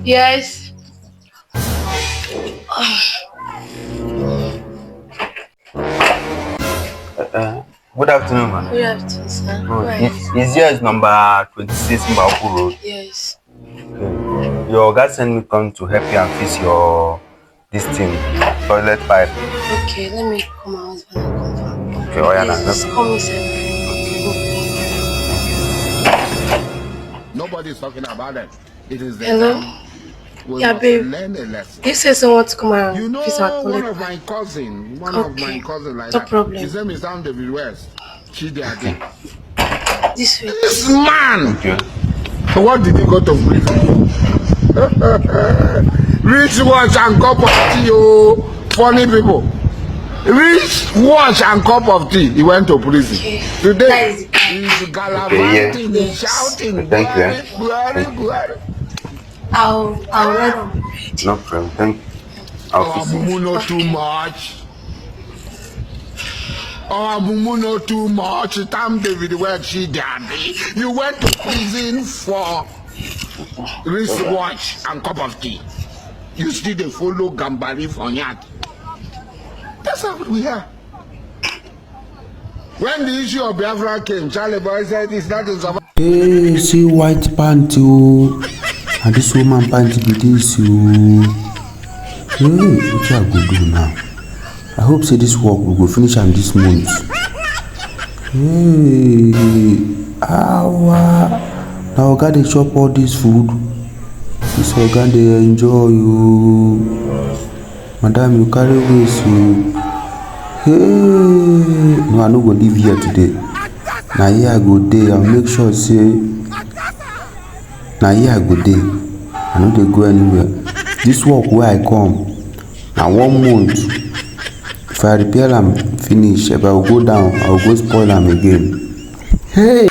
Yes. Good afternoon, man. Good afternoon, sir. Oh, Right. is here is number 26 Mbaku Road. Yes. Okay. Your guy sent me come to help you and fix your this thing, toilet pipe. Okay, let me call my husband and confirm. Okay, oh yeah, Please, no. call me, sir. Nobody's talking about it. It is the Hello? time we Yeah, must babe. learn a lesson. You said someone to come around. You Fix our know, toilet one of pipe. my cousin, Okay. like No that. problem. His name is Sam David West. She did. Okay. This way. This man. Okay. So what did he go to prison? Rich watch and cup of tea, oh, funny people. Rich watch and cup of tea. He went to prison. Okay. Today That is the he's gallivanting, he's shouting, Thank you. Buhari. I'll let them be ready. No problem. Thank you. I'll Oh, fix it. Mumu not too much. Oh, Mumu not too much. Tam David where she daddy. You went to prison for wristwatch and cup of tea. You still dey follow Gambari for yard. That's how we are. When the issue of Biafra came, Charlie Boy said it's not in South. Hey, see white pant oh, and this woman pant be this oh. Hey, what I go do now? I hope say this work we go finish am this month. Hey, now oga dey chop all this food. This oga dey enjoy oh. Madam, you carry waste oh. Hey, no, I no go live here today. Na here I go dey. I'll make sure say na here I go dey. I no dey go anywhere. This work where I come na 1 month. If I repair am finish, if I will go down, I will go spoil am again. Hey!